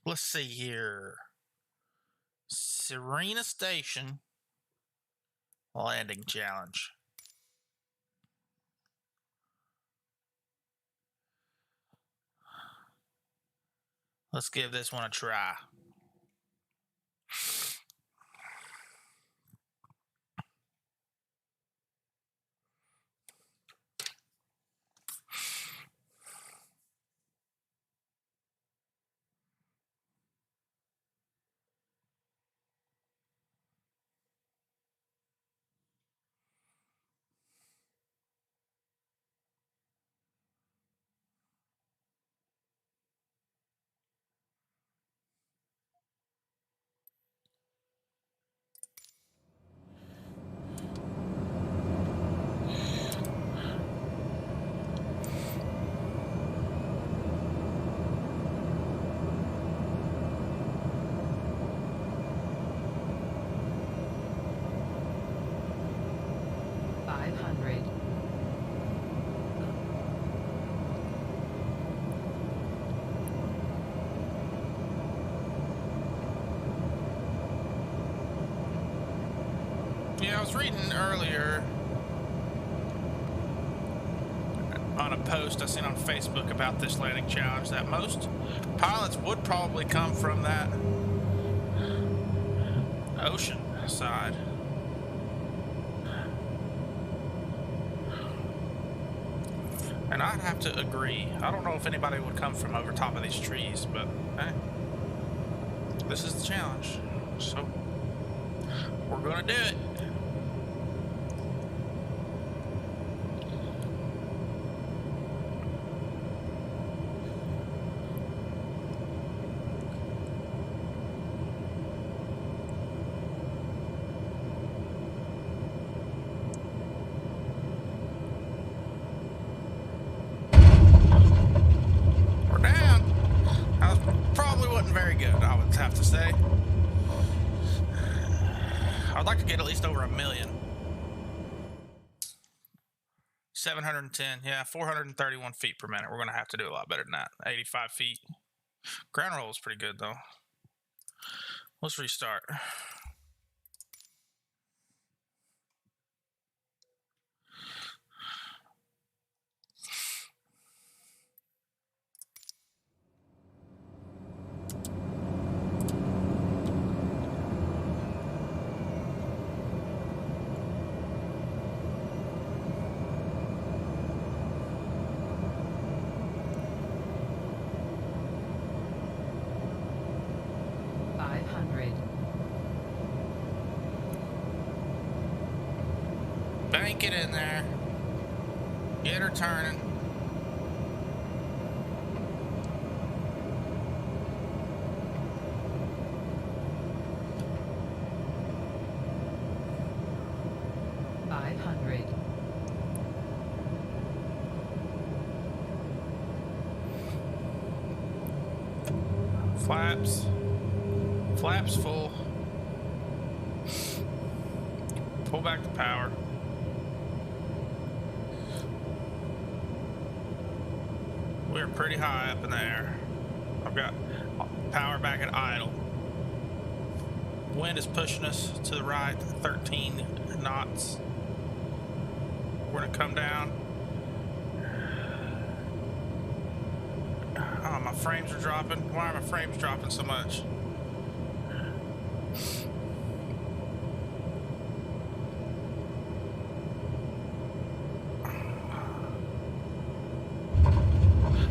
Let's see here. Serena Station landing challenge. Let's give this one a try. Yeah, I was reading earlier on a post I seen on Facebook about this landing challenge that most pilots would probably come from that ocean side. And I'd have to agree. I don't know if anybody would come from over top of these trees, but hey, this is the challenge. So we're gonna do it. We're down. That probably wasn't very good, I would have to say. I'd like to get at least over 1 million. 710, yeah, 431 feet per minute. We're going to have to do a lot better than that. 85 feet. Ground roll is pretty good, though. Let's restart. Bank it in there. Get her turning. Flaps. Flaps full. Pull back the power. We're pretty high up in the air. I've got power back at idle. Wind is pushing us to the right, 13 knots. We're gonna come down. Oh, my frames are dropping. Why are my frames dropping so much?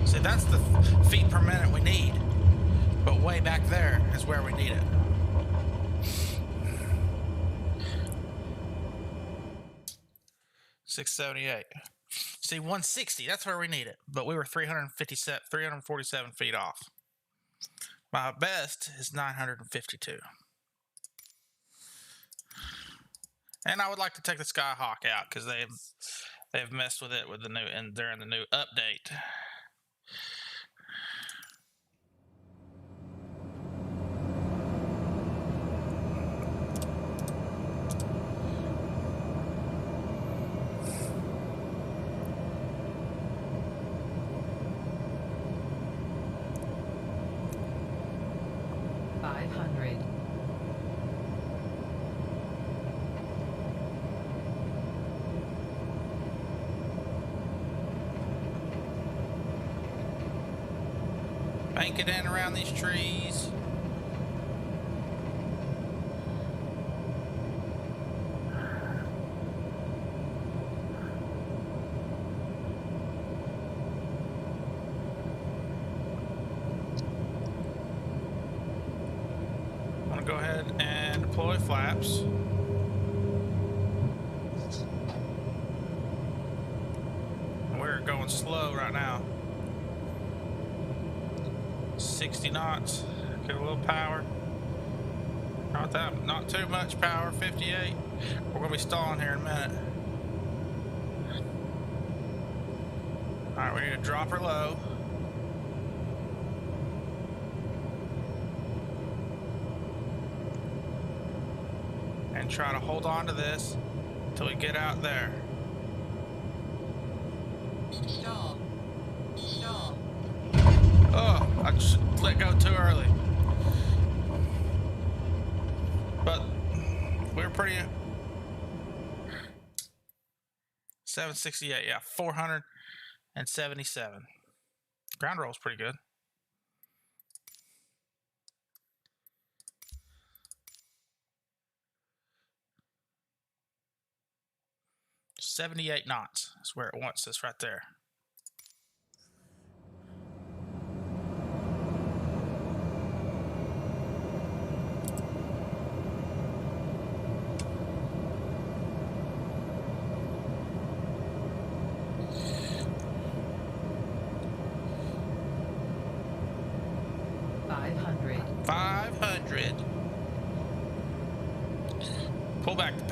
See, that's the feet per minute we need. But way back there is where we need it. $678. See, 160, that's where we need it. But we were 347 feet off. My best is 952. And I would like to take the Skyhawk out because they've messed with it with the new and during the new update. Bank it in around these trees. I'm gonna go ahead and deploy flaps. We're going slow right now. 60 knots, get a little power. Not too much power, 58. We're gonna be stalling here in a minute. All right, we need to drop her low. And try to hold on to this until we get out there. Stall. Stall. Oh, I just let go too early. But we're pretty... 768, yeah, 477. Ground roll's pretty good. $78 knots is where it wants us right there.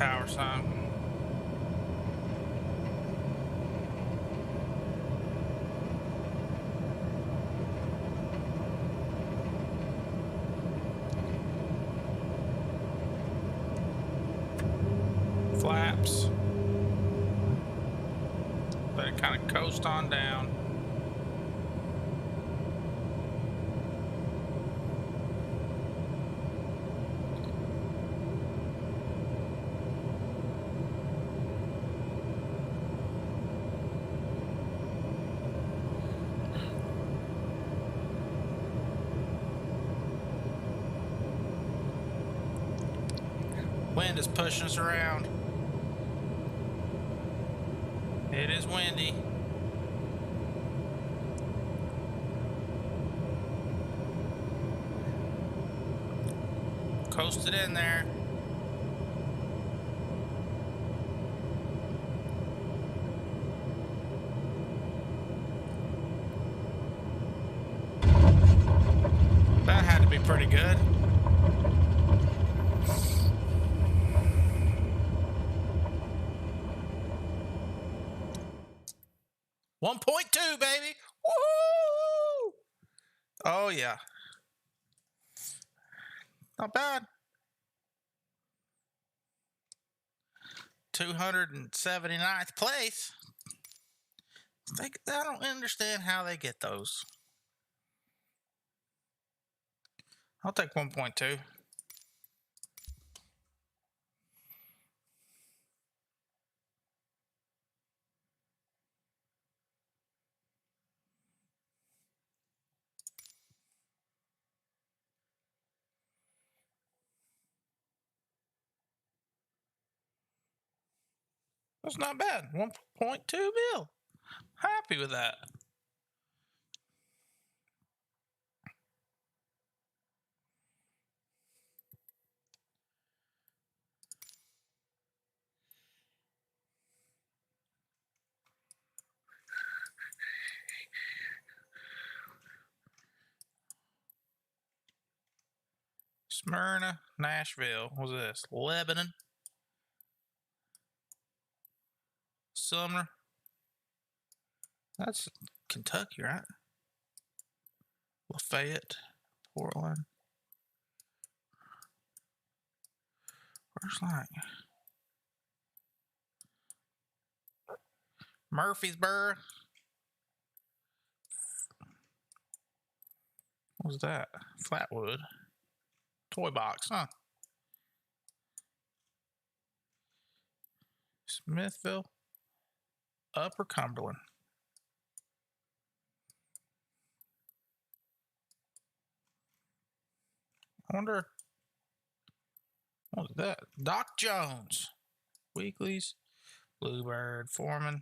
power sign. Flaps. Let it kind of coast on down. Wind is pushing us around. It is windy. Coasted in there. That had to be pretty good. .2, baby. Woo! Oh yeah. Not bad. 279th place. I don't understand how they get those. I'll take 1.2. That's not bad. 1.2 mil. Happy with that. Smyrna, Nashville. What's this? Lebanon. Sumner. That's Kentucky, right? Lafayette, Portland. Where's like Murfreesboro? What was that? Flatwood. Toy box, huh? Smithville. Upper Cumberland. I wonder, what was that? Doc Jones. Weeklies. Bluebird. Foreman.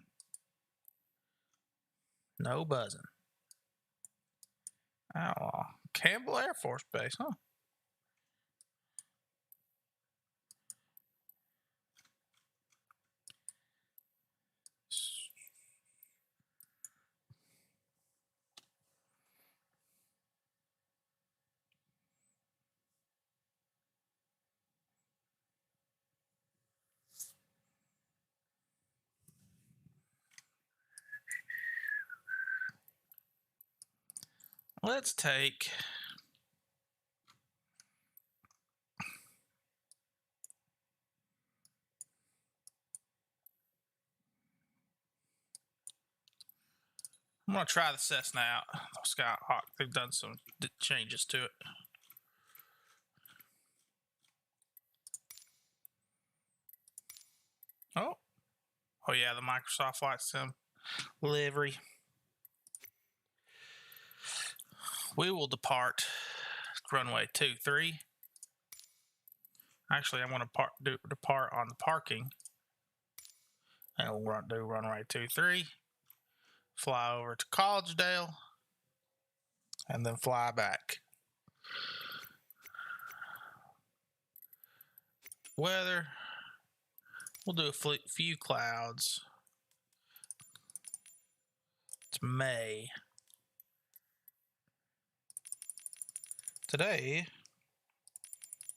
No buzzing. Outlaw. Campbell Air Force Base, huh? Let's take I'm going to try the Cessna out. Skyhawk. They've done some changes to it. Oh. Oh, yeah, the Microsoft Flight Sim livery. We will depart runway 23. Actually, I'm going to depart on the parking. And we'll do runway 23. Fly over to Collegedale. And then fly back. Weather. We'll do a few clouds. It's May. Today,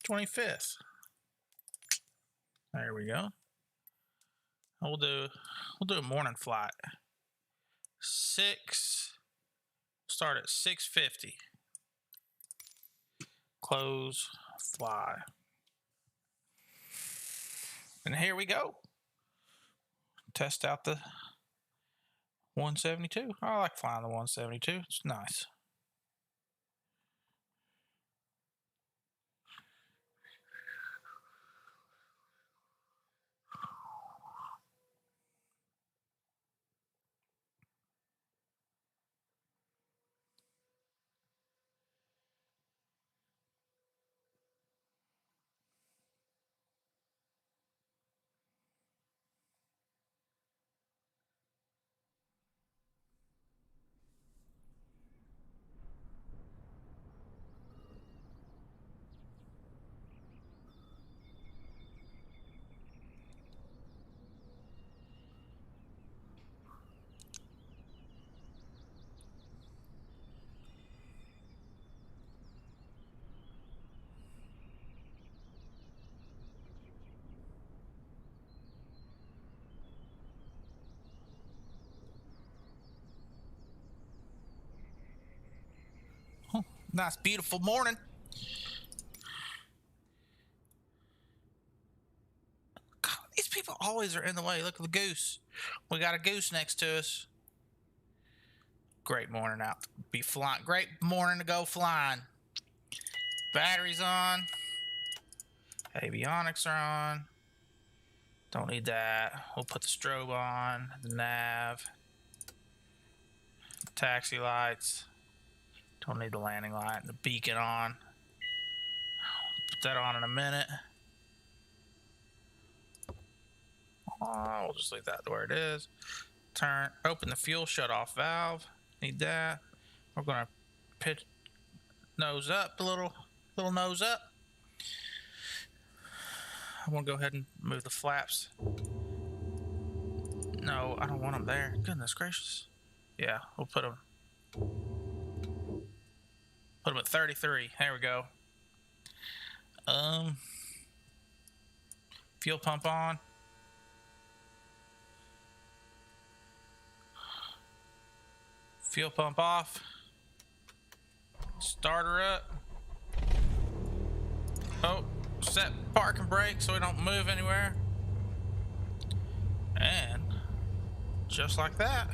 25th. There we go. We'll do a morning flight. Start at 6:50. Close, fly. And here we go. Test out the 172. I like flying the 172. It's nice. Nice, beautiful morning. God, these people always are in the way. Look at the goose. We got a goose next to us. Great morning out. Be flying. Great morning to go flying. Batteries on. Avionics are on. Don't need that. We'll put the strobe on. The nav. Taxi lights. Don't need the landing light. The beacon on. Put that on in a minute. We'll just leave that where it is. Open the fuel shut-off valve. Need that. We're gonna pitch nose up a little nose up. I'm gonna go ahead and move the flaps. No, I don't want them there. Goodness gracious. Yeah, we'll put them at 33. There we go. Fuel pump on. Fuel pump off. Starter up. Oh, set parking brake so we don't move anywhere. And just like that,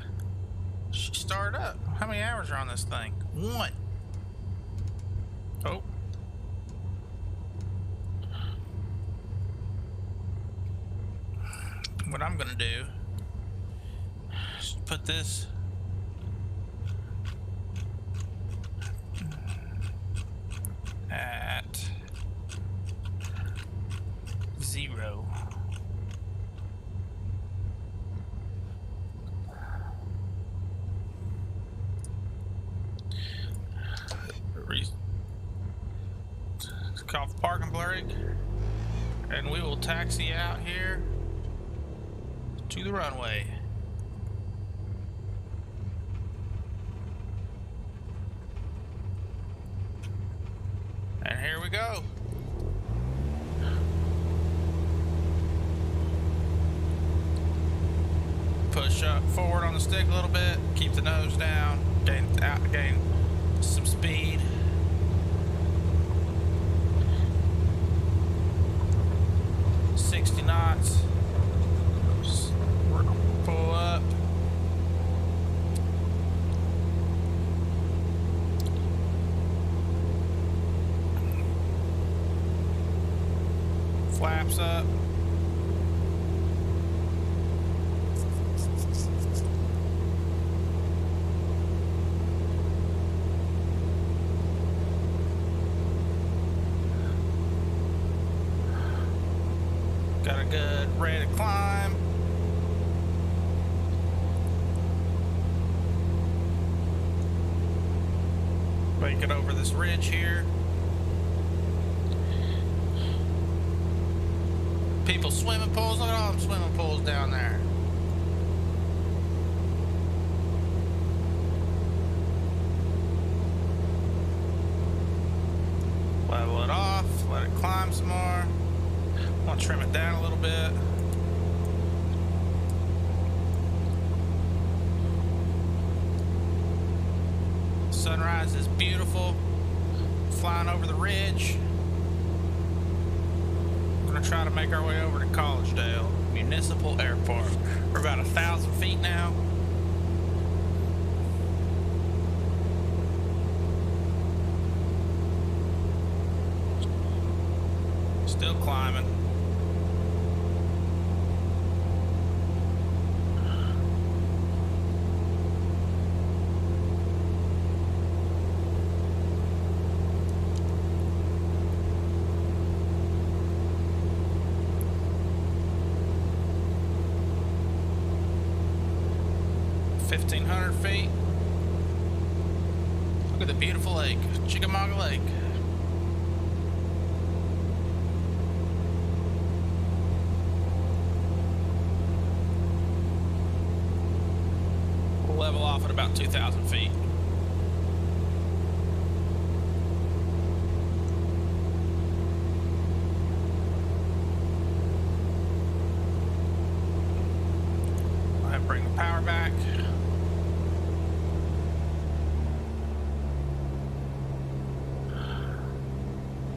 she started up. How many hours are on this thing? 1. Oh. What I'm gonna do is put this at 0. Off parking brake, and we will taxi out here to the runway. And here we go. Push up forward on the stick a little bit, keep the nose down, gain some speed. Knots. Just pull up. Flaps up. Got a good ready to climb. Make it over this ridge here. People swimming pools. Look at all them swimming pools down there. Level it off. Let it climb some more. I'll trim it down a little bit. Sunrise is beautiful. Flying over the ridge. We're gonna try to make our way over to Collegedale Municipal Airport. We're about 1,000 feet now. Still climbing. Feet. Look at the beautiful lake, Chickamauga Lake. We'll level off at about 2,000 feet. I'll bring the power back.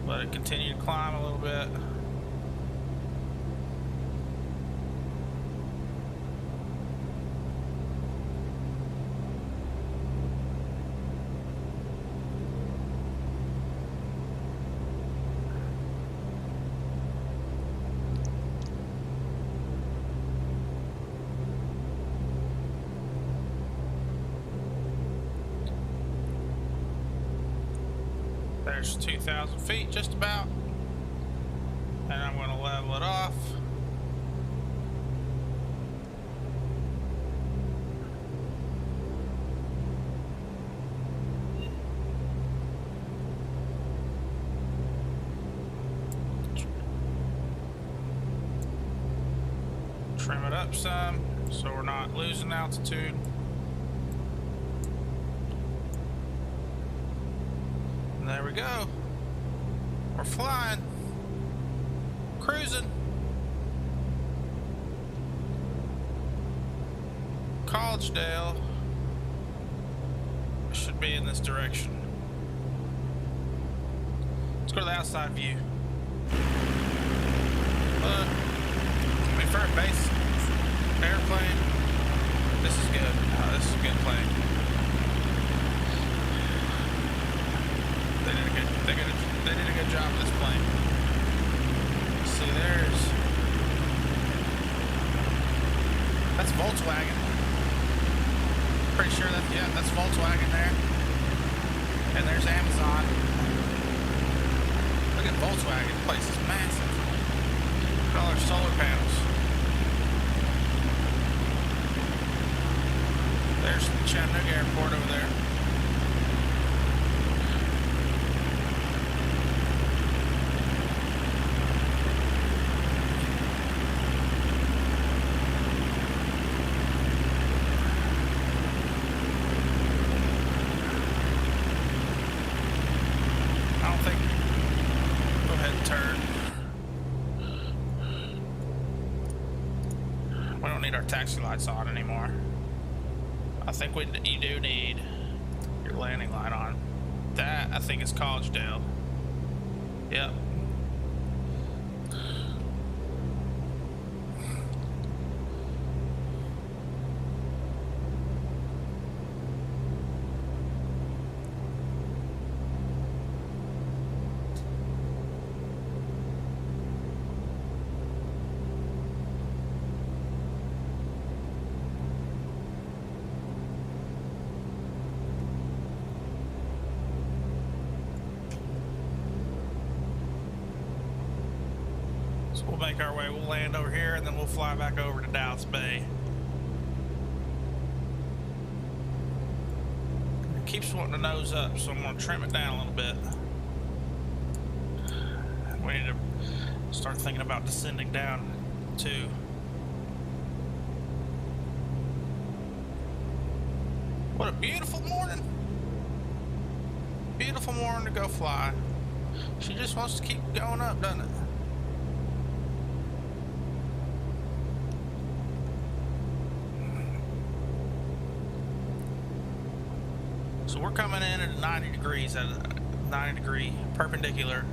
Let it continue to climb a little bit. There's 2,000 feet just about, and I'm going to level it off. Trim it up some so we're not losing altitude. There we go. We're flying. Cruising. Collegedale should be in this direction. Let's go to the outside view. First base. Airplane. This is good. This is a good plane. They did a good job with this plane. See, that's Volkswagen. Pretty sure that's Volkswagen there. And there's Amazon. Look at Volkswagen. The place is massive. Look at all their solar panels. There's Chattanooga Airport over there. Go ahead and turn. We don't need our taxi lights on anymore. I think you do need your landing light on. That, I think, is Collegedale. Yep. We'll make our way, we'll land over here, and then we'll fly back over to Dallas Bay. It keeps wanting to nose up, so I'm going to trim it down a little bit. We need to start thinking about descending down too. What a beautiful morning. Beautiful morning to go fly. She just wants to keep going up, doesn't it? So we're coming in at 90 degrees, at a 90-degree perpendicular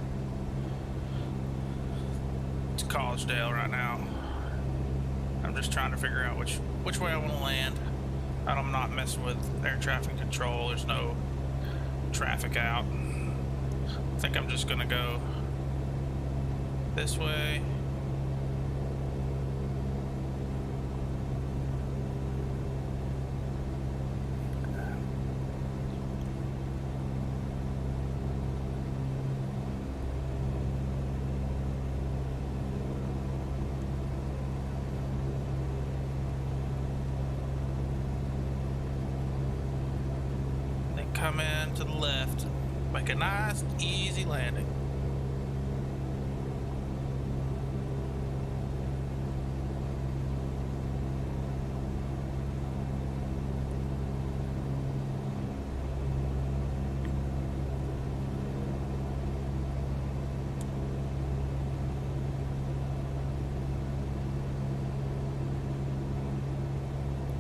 to Collegedale right now. I'm just trying to figure out which way I want to land. I'm not messing with air traffic control. There's no traffic out. I think I'm just gonna go this way. Come in to the left, make a nice, easy landing.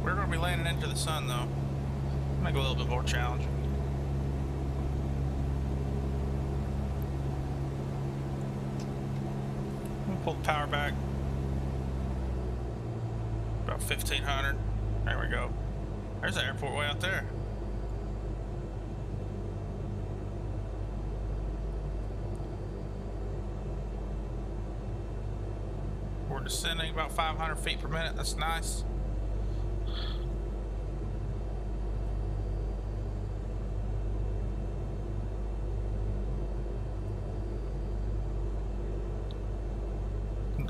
We're going to be landing into the sun though. Make it a little bit more challenging. Pull the power back. About 1500. There we go. There's the airport way out there. We're descending about 500 feet per minute. That's nice.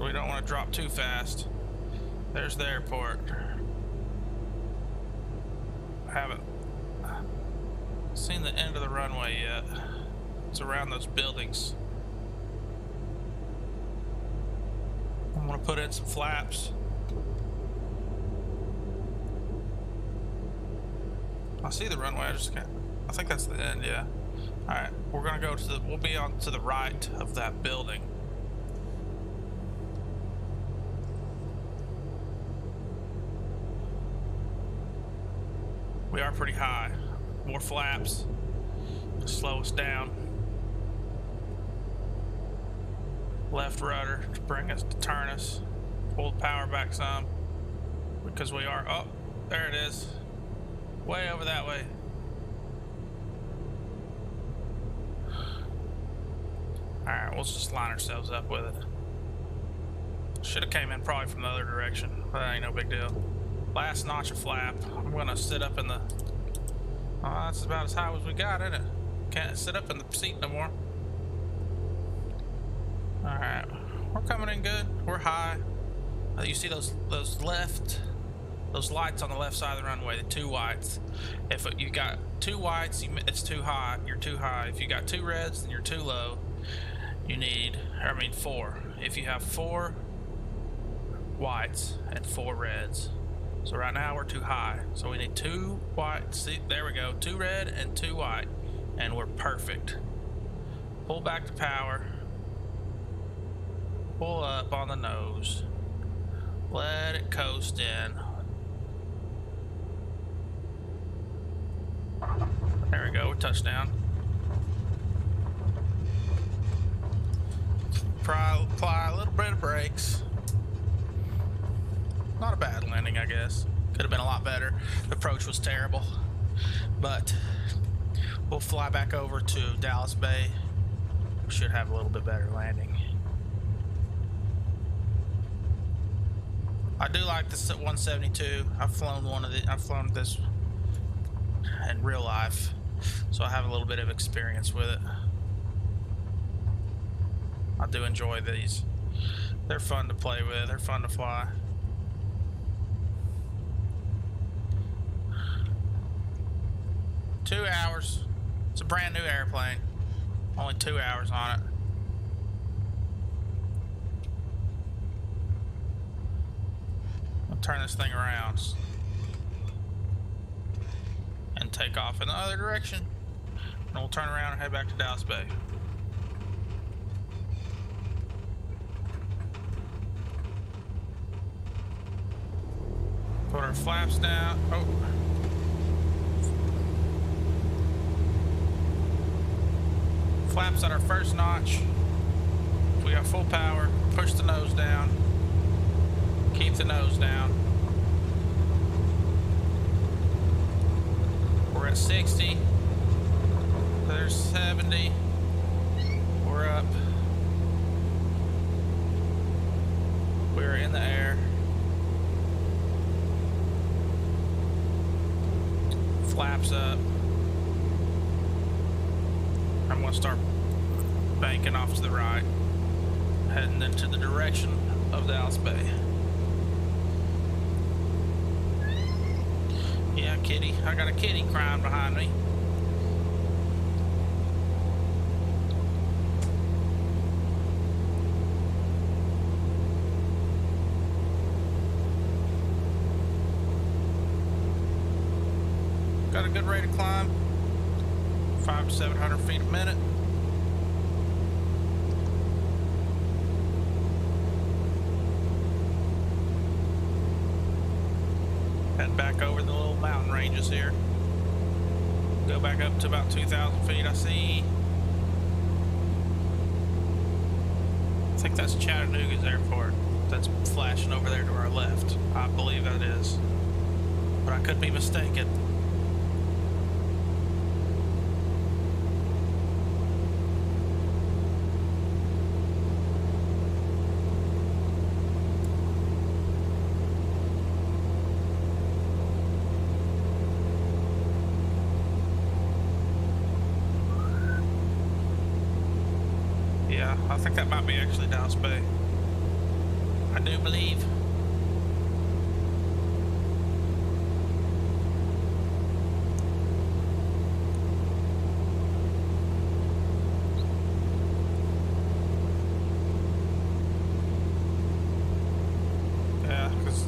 We don't want to drop too fast. There's the airport. I haven't seen the end of the runway yet. It's around those buildings. I'm gonna put in some flaps. I see the runway. I think that's the end. Yeah. All right. We're gonna go to the. We'll be on to the right of that building. We are pretty high. More flaps to slow us down. Left rudder to bring us, to turn us. Pull the power back some because we are, oh, there it is. Way over that way. Alright, we'll just line ourselves up with it. Should have came in probably from the other direction, but that ain't no big deal. Last notch of flap. I'm gonna sit up in the. Oh, that's about as high as we got, isn't it? Can't sit up in the seat no more. All right, we're coming in good. We're high. You see those lights on the left side of the runway, the two whites. If you got two whites, it's too high. You're too high. If you got two reds, then you're too low. You need, four. If you have four whites and four reds. So right now we're too high. So we need two white. See, there we go. Two red and two white. And we're perfect. Pull back the power. Pull up on the nose. Let it coast in. There we go. We're touchdown. Apply a little bit of brakes. Not a bad landing, I guess. Could have been a lot better. The approach was terrible. But we'll fly back over to Dallas Bay. We should have a little bit better landing. I do like this 172. I've flown this in real life, so I have a little bit of experience with it. I do enjoy these. They're fun to play with. They're fun to fly. Two hours. It's a brand new airplane. Only 2 hours on it. I'll turn this thing around and take off in the other direction. And we'll turn around and head back to Dallas Bay. Put our flaps down. Oh. Flaps at our first notch. If we got full power, push the nose down. Keep the nose down. We're at 60. There's 70. We're up. We're in the air. Flaps up. I'm going to start banking off to the right, heading into the direction of Dallas Bay. Yeah, kitty. I got a kitty crying behind me. Got a good rate of climb, 500 to 700 feet a minute. Head back over the little mountain ranges here. Go back up to about 2,000 feet. I think that's Chattanooga's airport that's flashing over there to our left. I believe that is, but I could be mistaken. Yeah, I think that might be actually Dallas Bay. I do believe. Yeah, because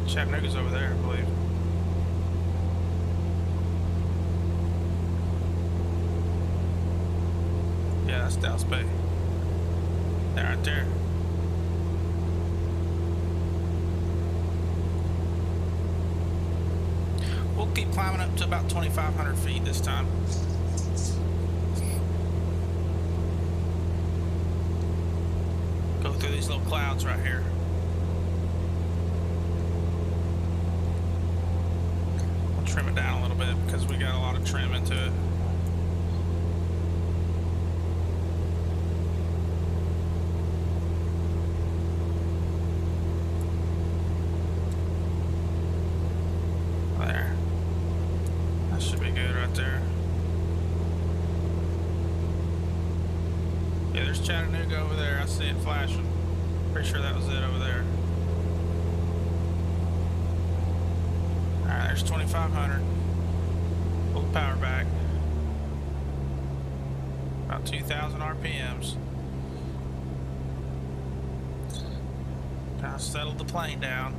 Chattanooga's over there, I believe. Yeah, that's Dallas Bay. They're right there. We'll keep climbing up to about 2,500 feet this time. Go through these little clouds right here. We'll trim it down a little bit because we got a lot of trim into it. Chattanooga over there. I see it flashing. Pretty sure that was it over there. Alright, there's 2,500. Pull the power back. About 2,000 RPMs. Kind of settled the plane down.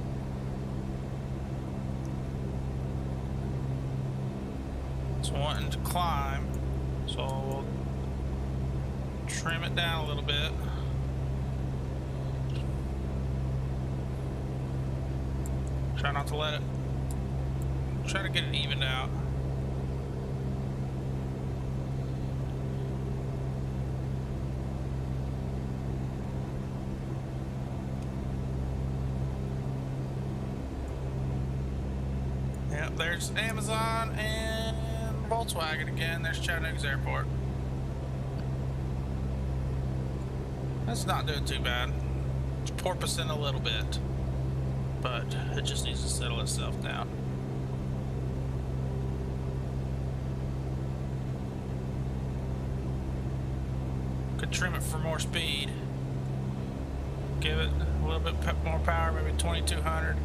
It's wanting to climb, so we'll trim it down a little bit. Try not to let it, try to get it evened out. Yep, there's Amazon and Volkswagen again. There's Chattanooga's airport. That's not doing too bad. It's porpoising a little bit, but it just needs to settle itself down. Could trim it for more speed. Give it a little bit more power, maybe 2,200.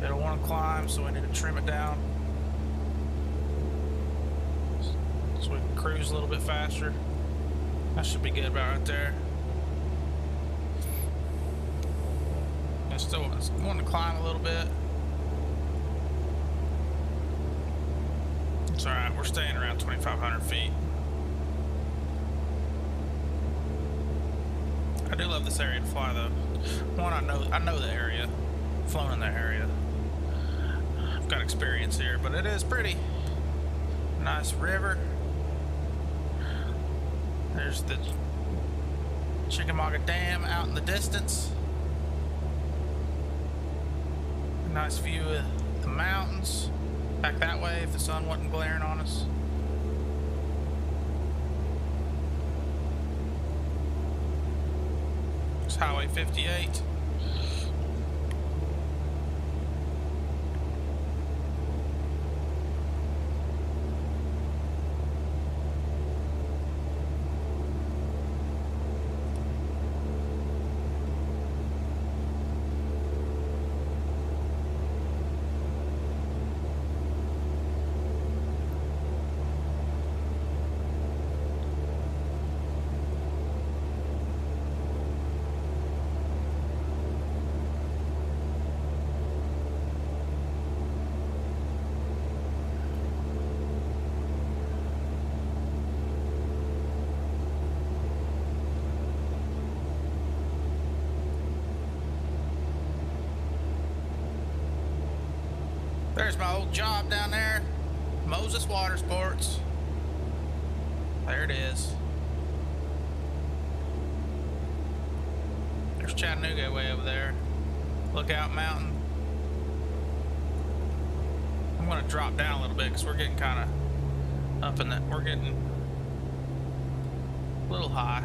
It'll want to climb, so we need to trim it down so we can cruise a little bit faster. That should be good about right there. I still want to climb a little bit. It's alright, we're staying around 2,500 feet. I do love this area to fly though. One, I know the area. I've flown in that area. I've got experience here, but it is pretty. Nice river. There's the Chickamauga Dam out in the distance. Nice view of the mountains. Back that way if the sun wasn't glaring on us. It's Highway 58. There's my old job down there, Moses Water Sports. There it is. There's Chattanooga way over there. Lookout Mountain. I'm gonna drop down a little bit because we're getting kind of up in that. We're getting a little high.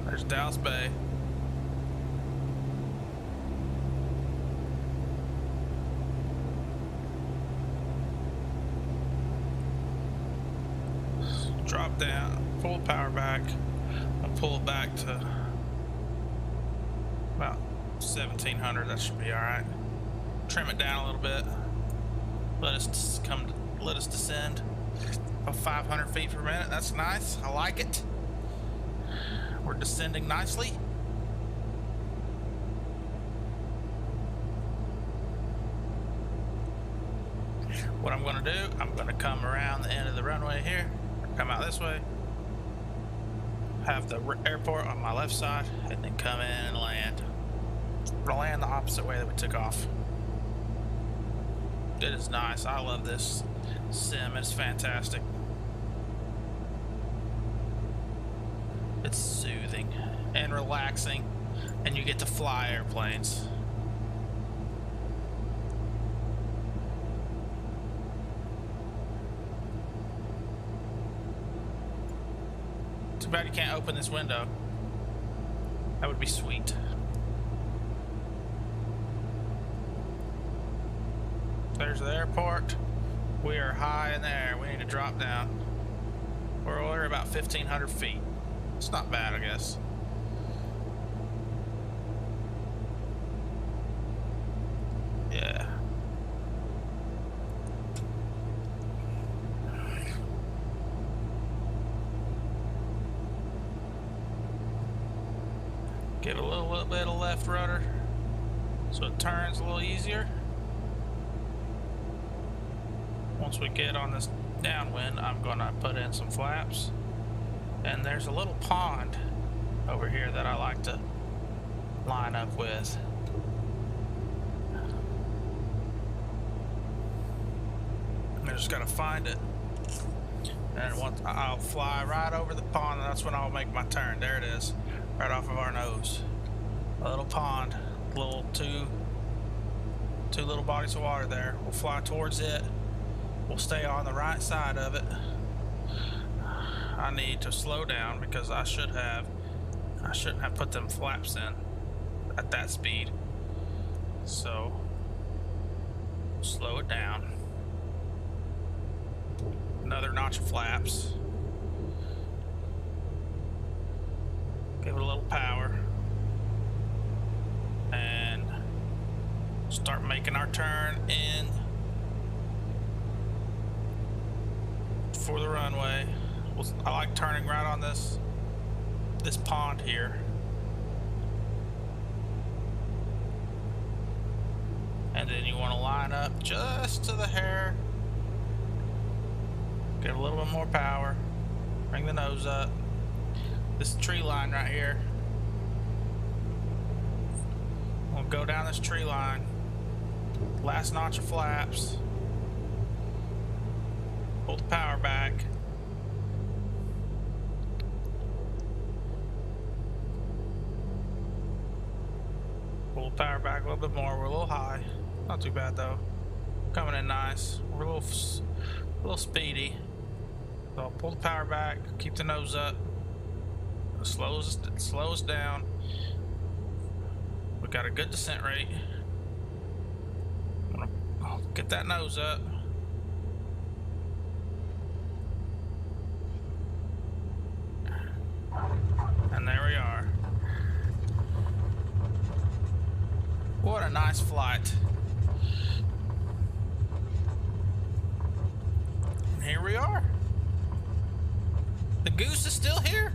There's Dallas Bay. Drop down, pull the power back. I'll pull it back to about 1700. That should be all right. Trim it down a little bit. Let us descend about 500 feet per minute. That's nice. I like it. We're descending nicely. What I'm going to do, I'm going to come around the end of the runway here. Come out this way, have the airport on my left side, and then come in and land. We're gonna land the opposite way that we took off. It is nice. I love this sim. It's fantastic. It's soothing and relaxing, and you get to fly airplanes. Too bad you can't open this window. That would be sweet. There's the airport. We are high in there. We need to drop down. We're about 1,500 feet. It's not bad, I guess. Yeah. Give it a little bit of left rudder so it turns a little easier. Once we get on this downwind, I'm gonna put in some flaps. And there's a little pond over here that I like to line up with. I just gotta find it. And once I'll fly right over the pond, and that's when I'll make my turn. There it is. Right off of our nose. A little pond, little two little bodies of water there. We'll fly towards it. We'll stay on the right side of it. I need to slow down because I shouldn't have put them flaps in at that speed. So slow it down. Another notch of flaps. Give it a little power. And start making our turn in for the runway. I like turning right on this pond here. And then you want to line up just to the hair. Get a little bit more power. Bring the nose up. This tree line right here. We'll go down this tree line. Last notch of flaps. Pull the power back. Pull the power back a little bit more. We're a little high. Not too bad though. Coming in nice. We're a little speedy. So pull the power back. Keep the nose up. Slow us down. We got a good descent rate. I'm gonna get that nose up. And there we are. What a nice flight. And here we are. The goose is still here.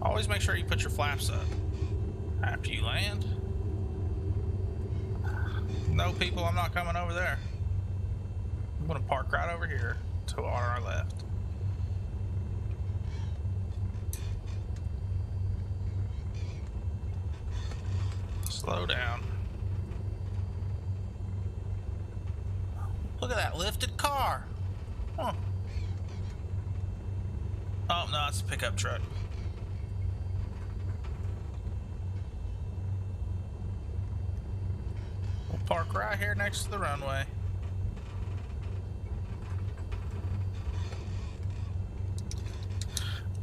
Always make sure you put your flaps up after you land. No, people, I'm not coming over there. I'm gonna park right over here to our left. Slow down. Look at that lifted car. Huh. Oh, no, it's a pickup truck. We'll park right here next to the runway.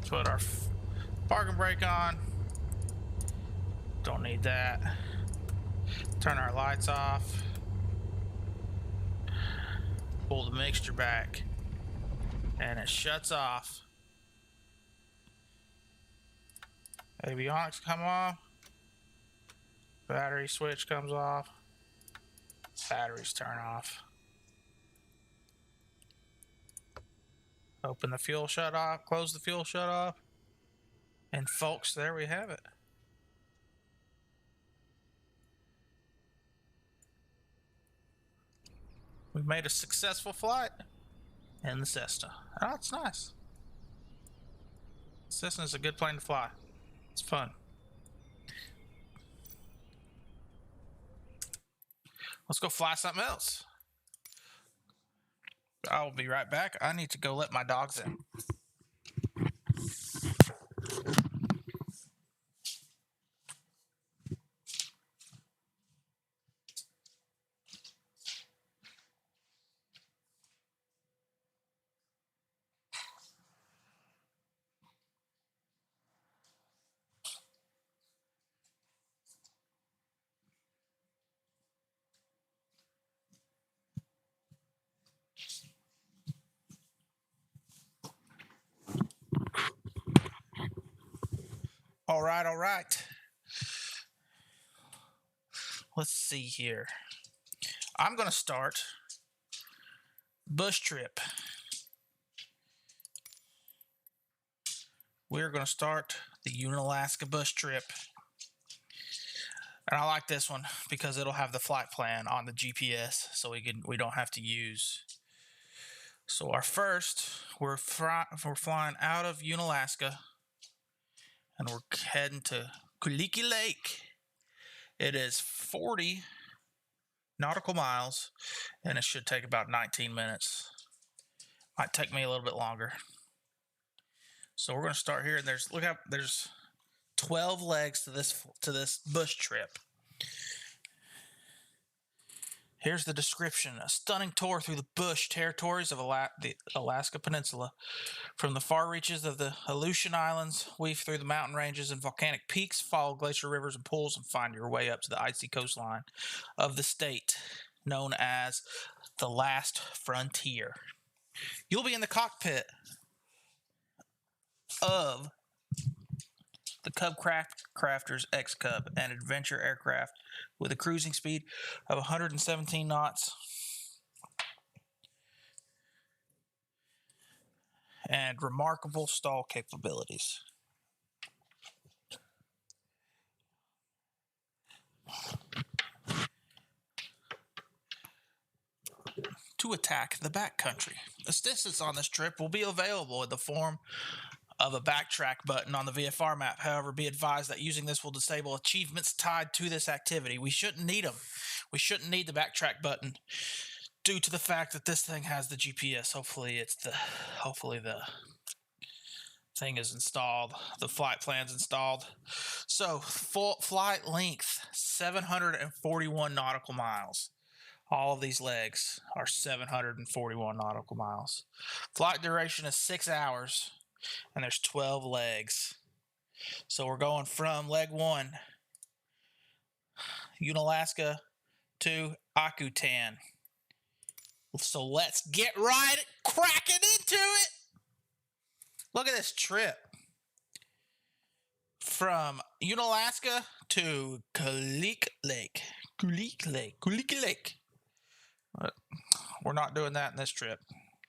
Put our parking brake on. Don't need that. Turn our lights off. Pull the mixture back. And it shuts off. Avionics come off. Battery switch comes off. Batteries turn off. Open the fuel shut off. Close the fuel shut off. And folks, there we have it. We made a successful flight in the Cessna. Oh, it's nice. Cessna's a good plane to fly. It's fun. Let's go fly something else. I'll be right back. I need to go let my dogs in. All right. Let's see here. I'm going to start bush trip. We're going to start the Unalaska bush trip. And I like this one because it'll have the flight plan on the GPS, so we don't have to use. So our first, we're flying out of Unalaska, and we're heading to Kuliki Lake. It is 40 nautical miles, and it should take about 19 minutes. Might take me a little bit longer. So we're going to start here, and there's 12 legs to this bush trip. Here's the description. A stunning tour through the bush territories of the Alaska Peninsula. From the far reaches of the Aleutian Islands, weave through the mountain ranges and volcanic peaks, follow glacier rivers and pools, and find your way up to the icy coastline of the state, known as the Last Frontier. You'll be in the cockpit of the Cub Crafters X-Cub, an adventure aircraft with a cruising speed of 117 knots and remarkable stall capabilities. To attack the backcountry. Assistance on this trip will be available in the form of a backtrack button on the VFR map. However, be advised that using this will disable achievements tied to this activity. We shouldn't need them. We shouldn't need the backtrack button due to the fact that this thing has the GPS. Hopefully the thing is installed, the flight plan's installed. So full flight length 741 nautical miles. All of these legs are 741 nautical miles. Flight duration is 6 hours, and there's 12 legs. So we're going from leg 1, Unalaska, to Akutan. So let's get right cracking into it. Look at this trip. From Unalaska to Kulik Lake. But we're not doing that in this trip.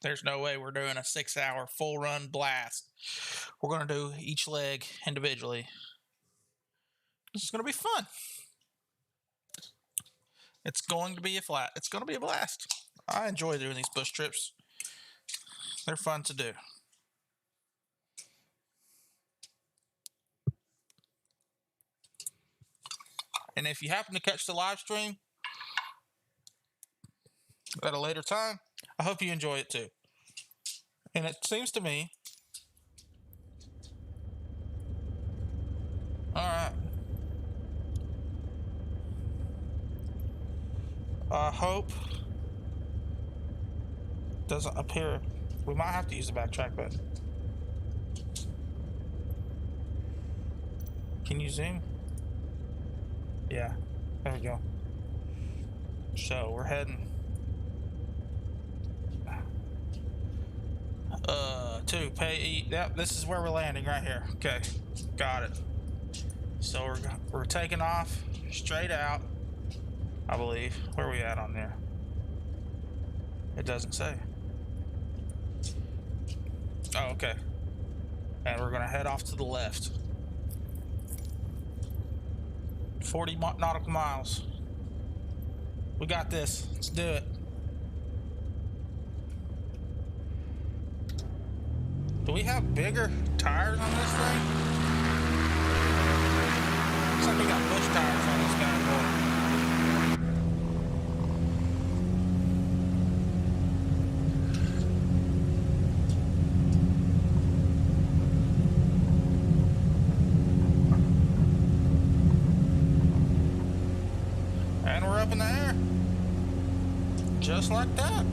There's no way we're doing a 6-hour full run blast. We're going to do each leg individually. This is going to be fun. It's going to be a blast. I enjoy doing these bush trips. They're fun to do. And if you happen to catch the live stream at a later time, I hope you enjoy it too. And it seems to me, all right, I hope doesn't appear. We might have to use the backtrack button. Can you zoom? Yeah, there we go. So we're heading to pay. Yep, this is where we're landing right here. Okay, got it. So we're taking off straight out, I believe. Where are we at on there? It doesn't say. Oh, okay. And we're gonna head off to the left. 40 nautical miles. We got this. Let's do it. Do we have bigger tires on this thing? Looks like we got bush tires on this bad boy. And we're up in the air. Just like that.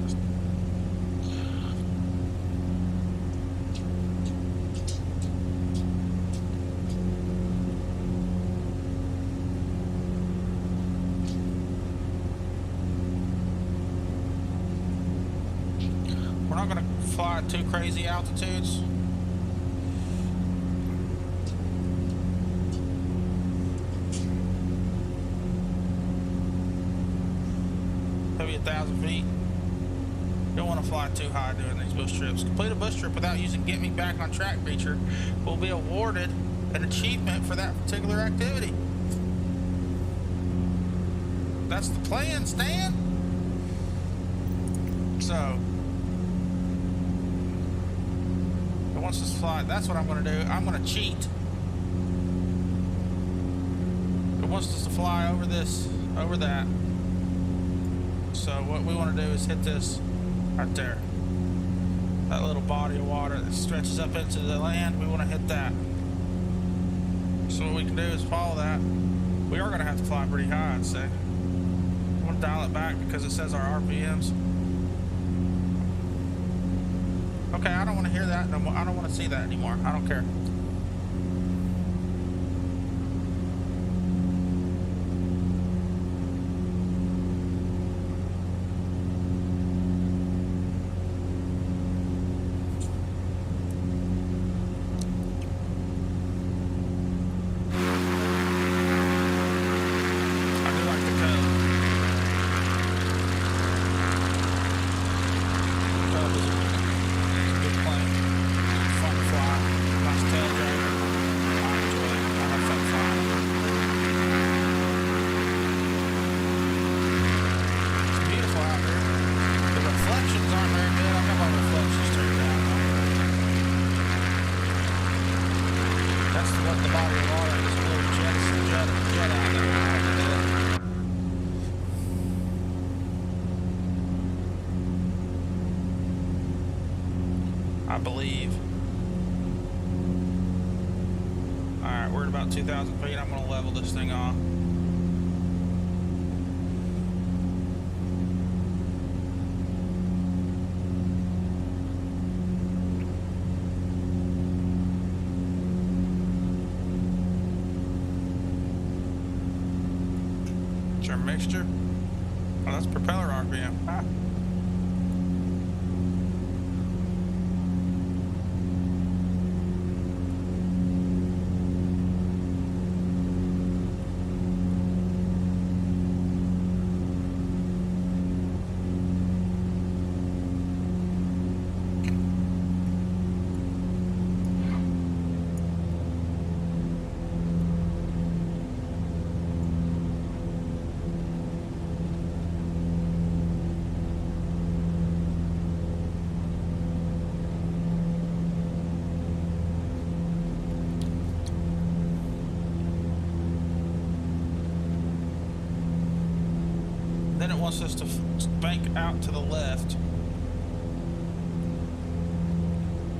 We're not going to fly at too crazy altitudes. Maybe 1,000 feet. Don't want to fly too high during these bush trips. Complete a bush trip without using Get Me Back on Track feature will be awarded an achievement for that particular activity. That's the plan, Stan. So it wants us to fly. That's what I'm going to do. I'm going to cheat. It wants us to fly over this, over that. So what we want to do is hit this right there. That little body of water that stretches up into the land, we want to hit that. So what we can do is follow that. We are going to have to fly pretty high, I'd say. I want to dial it back because it says our RPMs. Okay, I don't want to hear that no more. I don't want to see that anymore. I don't care. Nice tail I believe. Alright, we're at about 2,000 feet. I'm going to level this thing off. Is our mixture? Oh, that's propeller RPM. Ah. Then it wants us to bank out to the left.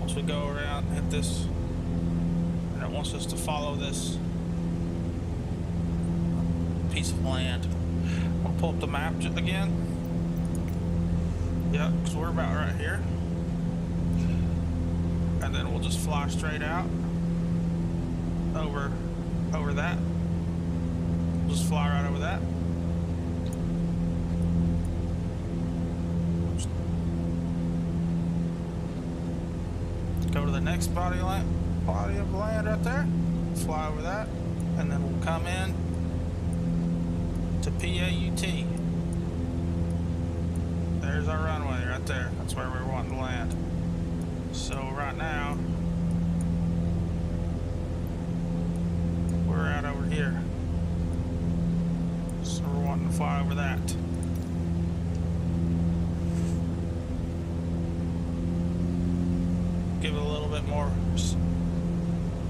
Once we go around and hit this, and it wants us to follow this piece of land. I'll pull up the map again. Yeah, because we're about right here. And then we'll just fly straight out over that. We'll just fly right over that. Go to the next body of land right there, fly over that, and then we'll come in to PAUT. There's our runway right there. That's where we're wanting to land. So right now, we're out over here. So we're wanting to fly over that. Give it a little bit more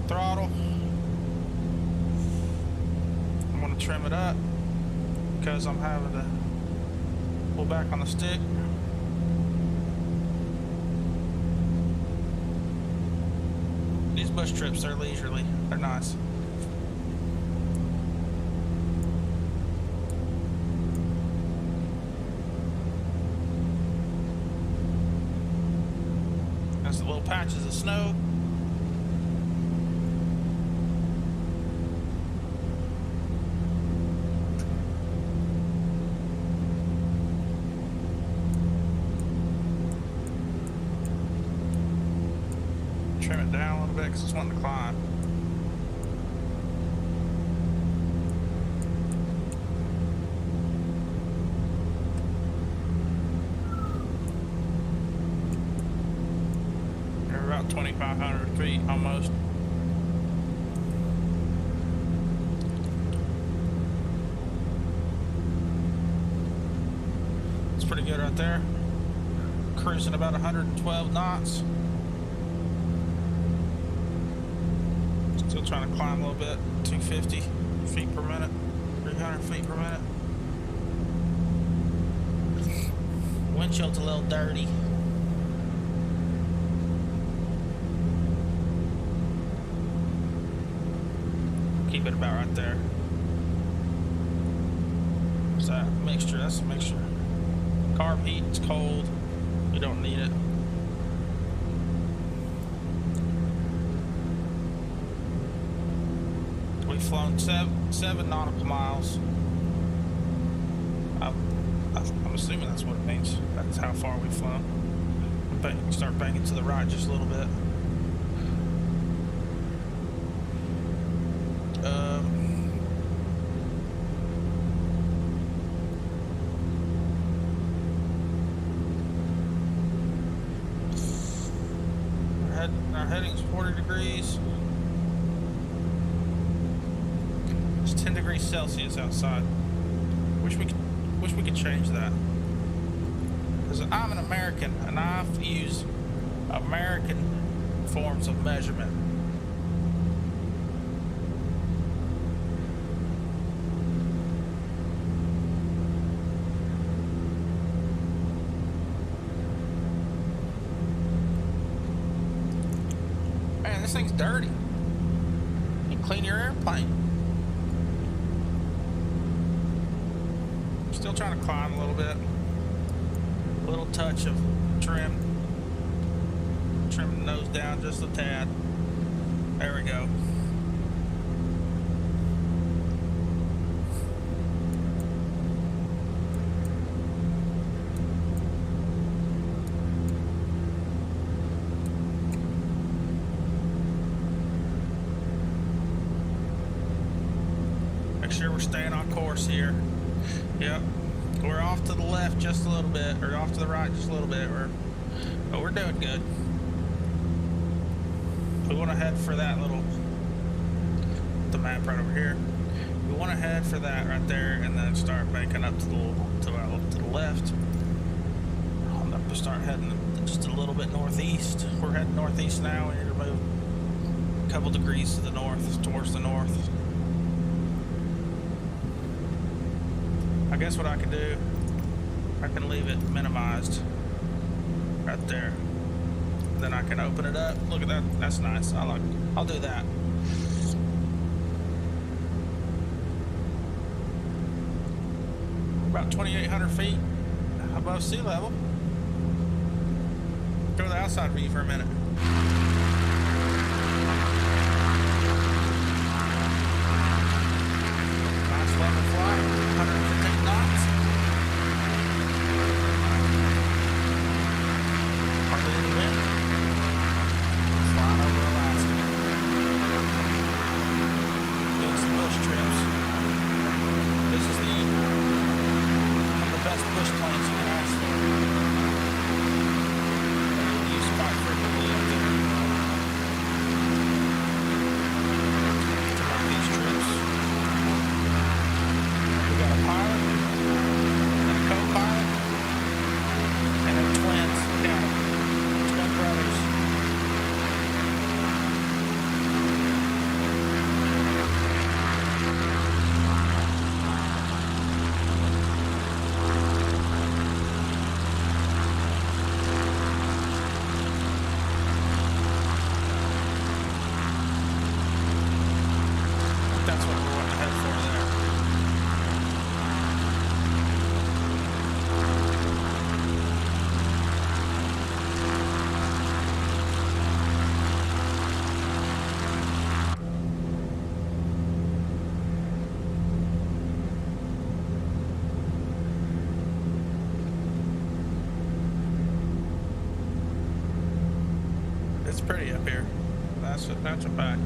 throttle. I'm going to trim it up because I'm having to pull back on the stick. These bush trips, they're leisurely. They're nice. There's the little patches of snow. Trim it down a little bit because it's wanting to climb. We're about 2,500 feet almost. It's pretty good right there. Cruising about 112 knots. Still trying to climb a little bit, 250 feet per minute, 300 feet per minute. Windshield's a little dirty. Keep it about right there. What's that? Mixture, that's a mixture. Carb heat, it's cold. We don't need it. We've flown seven nautical miles. I'm assuming that's what it means. That's how far we've flown. Start banking to the right just a little bit. Our heading's 40 degrees. It's 10 degrees Celsius outside. Wish we could change that. Because I'm an American and I have to use American forms of measurement. Man, this thing's dirty. You clean your airplane. Still trying to climb a little bit. A little touch of trim. Trim the nose down just a tad. There we go. Make sure we're staying on course here. Yep. We're off to the left just a little bit, or off to the right just a little bit. But we're doing good. We want to head for that little, the map right over here. We want to head for that right there, and then start making up to the left. I'm going to start heading just a little bit northeast. We're heading northeast now. We need to move a couple degrees to the north, towards the north. I guess what I can do, I can leave it minimized right there. Then I can open it up. Look at that. That's nice. I'll do that. About 2,800 feet above sea level. Go to the outside view for a minute. Nice level flight, 115 knots. Hardly any wind. Flying over Alaska. Doing some bush trips. This is one of the best bush planes you can ask for. Used quite frequently up there. To make these trips. We got a pilot and a co-pilot and their twins, twin brothers. That's what we're wanting to head for there. It's pretty up here. That's a fact.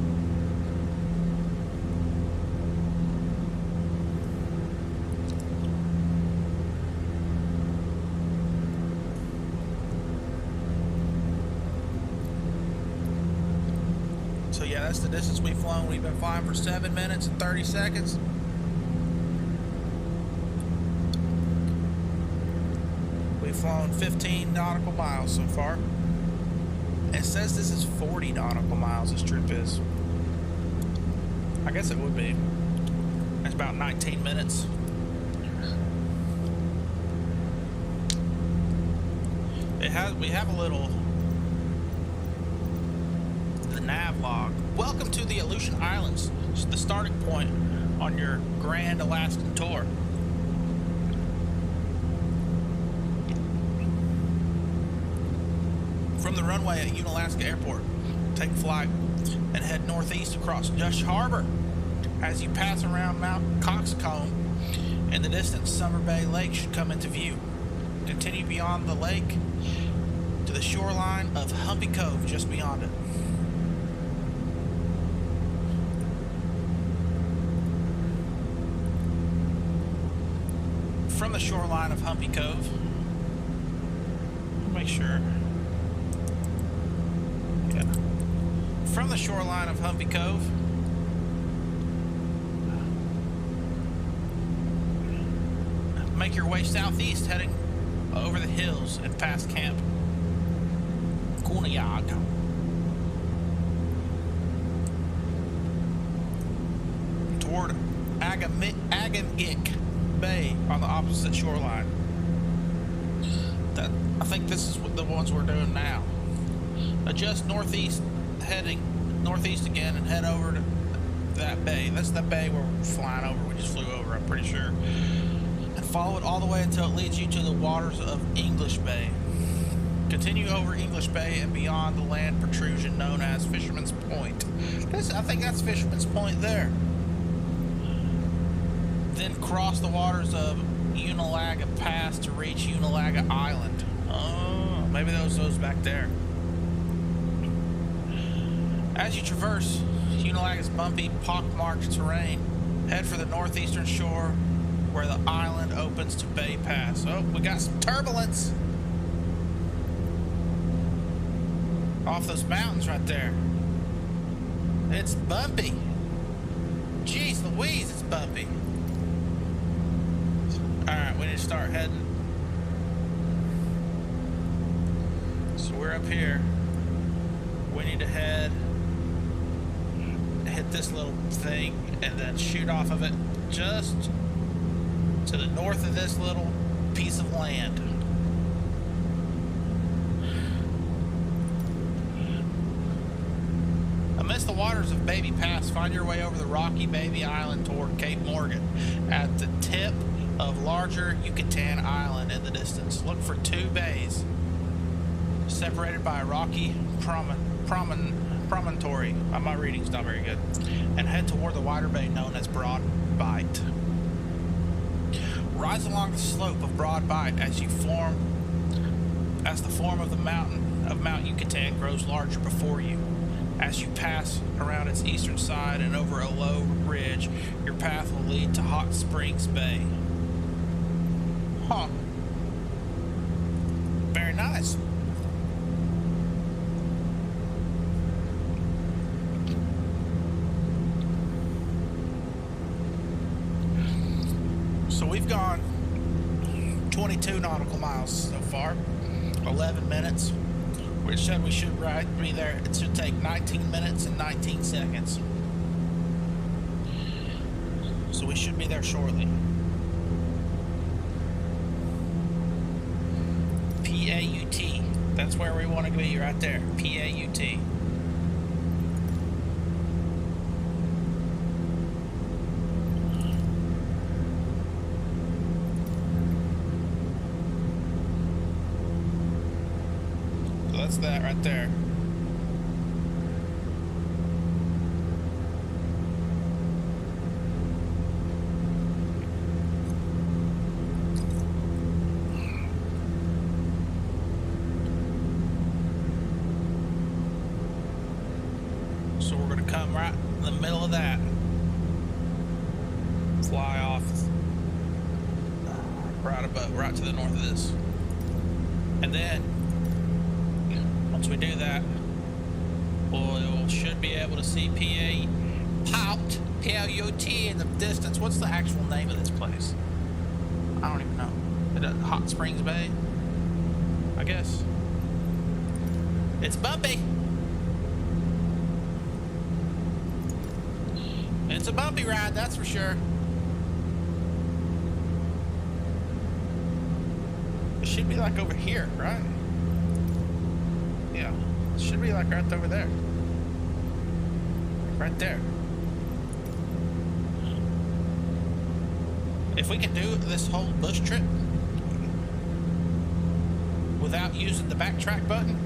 So yeah, that's the distance we've flown. We've been flying for 7 minutes and 30 seconds. We've flown 15 nautical miles so far. It says this is 40 nautical miles, this trip is. I guess it would be. It's about 19 minutes. We have a little, the nav log. Welcome to the Aleutian Islands. It's the starting point on your Grand Alaskan tour. From the runway at Unalaska Airport, take flight and head northeast across Dutch Harbor. As you pass around Mount Coxcomb, in the distance, Summer Bay Lake should come into view. Continue beyond the lake to the shoreline of Humpy Cove just beyond it. From the shoreline of Humpy Cove, make sure. Yeah. From the shoreline of Humpy Cove, make your way southeast, heading over the hills and past Camp Kuniag. Toward Agamik Bay on the opposite shoreline. I think this is the ones we're doing now. Adjust northeast heading northeast again and head over to that bay. That's the bay where we're flying over. We just flew over, I'm pretty sure. And follow it all the way until it leads you to the waters of English Bay. Continue over English Bay and beyond the land protrusion known as Fisherman's Point. I think that's Fisherman's Point there. Then cross the waters of Unalaga Pass to reach Unalaga Island. Oh, maybe those back there. As you traverse Unalaga's bumpy, pockmarked terrain, head for the northeastern shore where the island opens to Bay Pass. Oh, we got some turbulence off those mountains right there. It's bumpy. Jeez Louise, it's bumpy. Alright, we need to start heading. So we're up here. We need to hit this little thing and then shoot off of it just to the north of this little piece of land. Amidst the waters of Baby Pass, find your way over the rocky Baby Island toward Cape Morgan at the tip of larger Yucatan Island in the distance. Look for two bays separated by a rocky promontory. My reading's not very good. And head toward the wider bay known as Broad Bight. Rise along the slope of Broad Bight as the form of the mountain of Mount Yucatan grows larger before you. As you pass around its eastern side and over a low ridge, your path will lead to Hot Springs Bay. Huh. Very nice. So we've gone 22 nautical miles so far, 11 minutes, which said we should be there. It should take 19 minutes and 19 seconds. So we should be there shortly. P-A-U-T. That's where we want to be, right there. P-A-U-T. So that's that right there. So we're going to come right in the middle of that. Fly off right to the north of this. And then, once we do that, we should be able to see P-A-U-T in the distance. What's the actual name of this place? I don't even know. Hot Springs Bay? I guess. It's bumpy. It's a bumpy ride, that's for sure. It should be like over here, right? Yeah, it should be like right over there. Right there. If we can do this whole bush trip without using the backtrack button,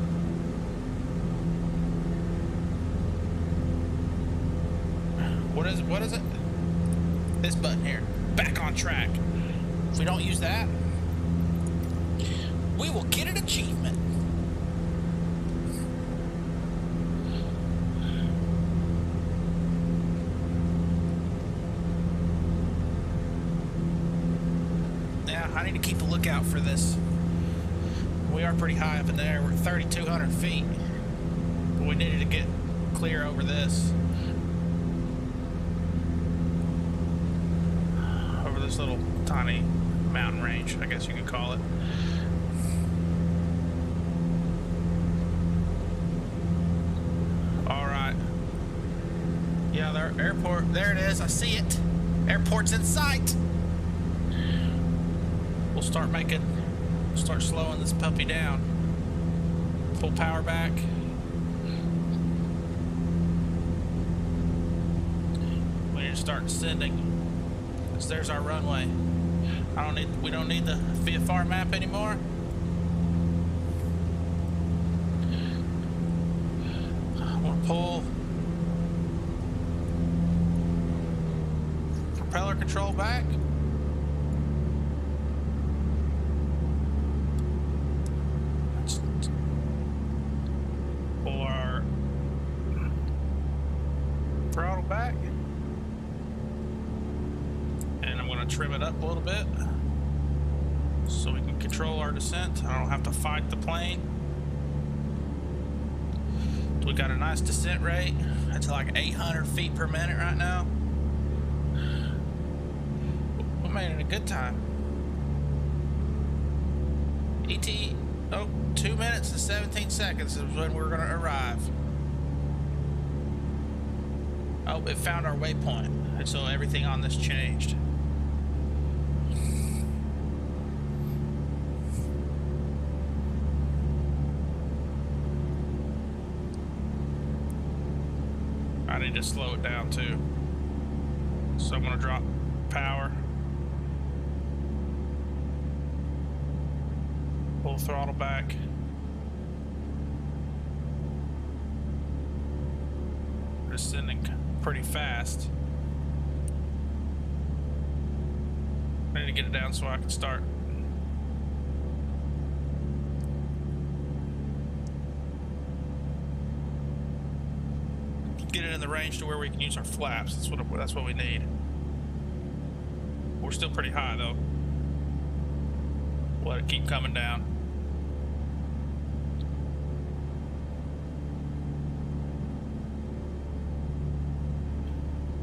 what is it? This button here. Back on track. If we don't use that, we will get an achievement. Yeah, I need to keep a lookout for this. We are pretty high up in there. We're 3,200 feet. But we needed to get clear over this. This little tiny mountain range, I guess you could call it. All right. Yeah, the airport, there it is. I see it. Airport's in sight. We'll start slowing this puppy down. Full power back. to start descending. Because there's our runway. We don't need the VFR map anymore. I'm gonna pull propeller control back. Pull our throttle back. And I'm gonna trim it up a little bit so we can control our descent. I don't have to fight the plane. We got a nice descent rate. It's like 800 feet per minute right now. We made it a good time. ET, 2 minutes and 17 seconds is when we're gonna arrive. Oh, it found our waypoint, and so everything on this changed. I need to slow it down too. So I'm gonna drop power. Pull throttle back. Descending pretty fast. I need to get it down so I can start. Get it in the range to where we can use our flaps. That's what we need. We're still pretty high though. Let it keep coming down.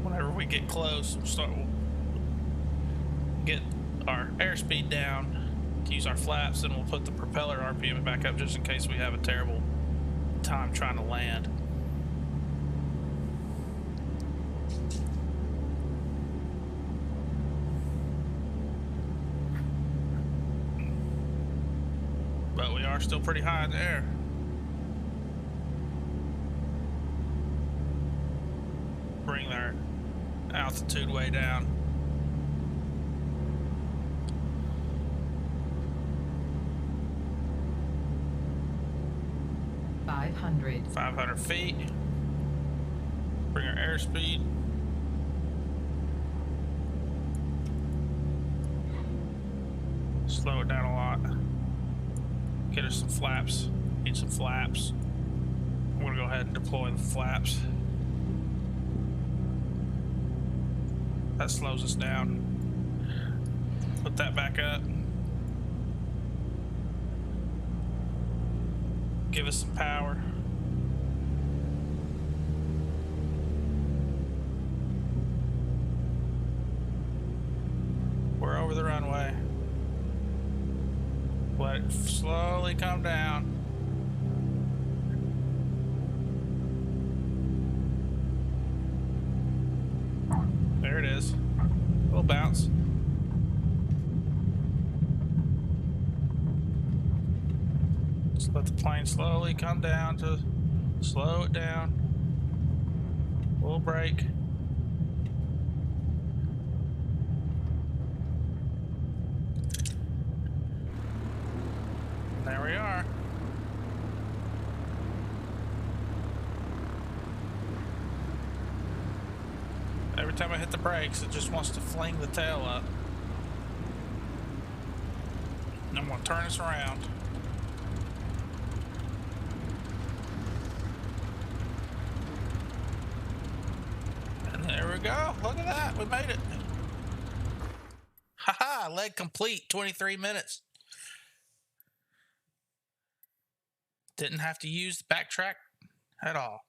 Whenever we get close, we'll get our airspeed down to use our flaps, and we'll put the propeller RPM back up just in case we have a terrible time trying to land. But we are still pretty high in the air. Bring our altitude way down. $500. 500 feet. Bring our airspeed. Slow it down a lot. Get us some flaps. Need some flaps. I'm gonna go ahead and deploy the flaps. That slows us down. Put that back up. Give us some power. We're over the runway. Let it slowly come down. There it is. A little bounce. Just let the plane slowly come down to slow it down. A little brake. There we are. Every time I hit the brakes, it just wants to fling the tail up. And I'm going to turn this around. And there we go. Look at that. We made it. Haha, leg complete. 23 minutes. Didn't have to use the backtrack at all.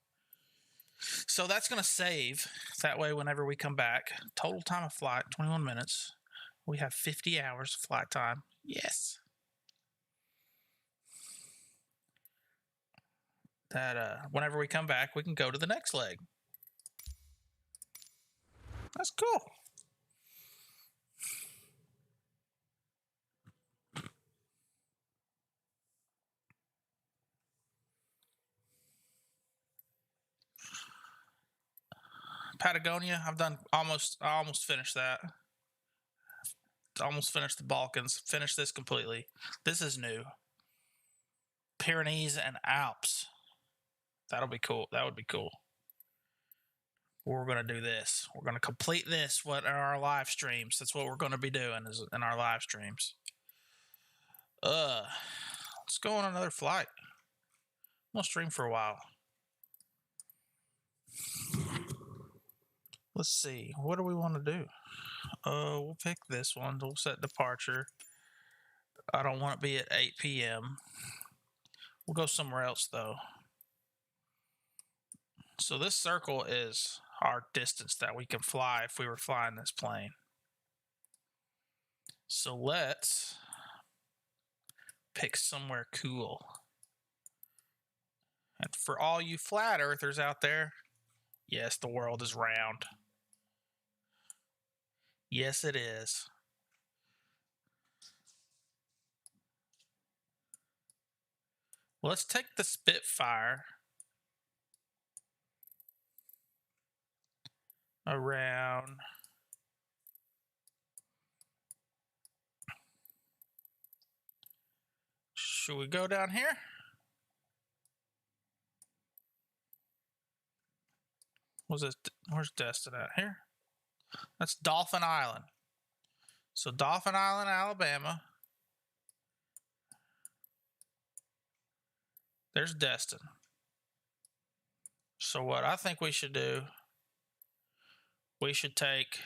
So that's going to save. That way, whenever we come back, total time of flight, 21 minutes. We have 50 hours of flight time. Yes. That whenever we come back, we can go to the next leg. That's cool. Patagonia. I almost finished that. Almost finished the Balkans. Finished this completely. This is new. Pyrenees and Alps. That'll be cool. That would be cool. We're going to do this. We're going to complete this in our live streams. That's what we're going to be doing is in our live streams. Let's go on another flight. I'm going to stream for a while. Let's see. What do we want to do? We'll pick this one. We'll set departure. I don't want to be at 8 p.m. We'll go somewhere else, though. So this circle is our distance that we can fly if we were flying this plane. So let's pick somewhere cool. And for all you flat earthers out there, yes, the world is round. Yes, it is. Let's take the Spitfire around should we go down here? Where's Destin at? Here? That's Dauphin Island. So Dauphin Island, Alabama. There's Destin. So what I think we should do, we should take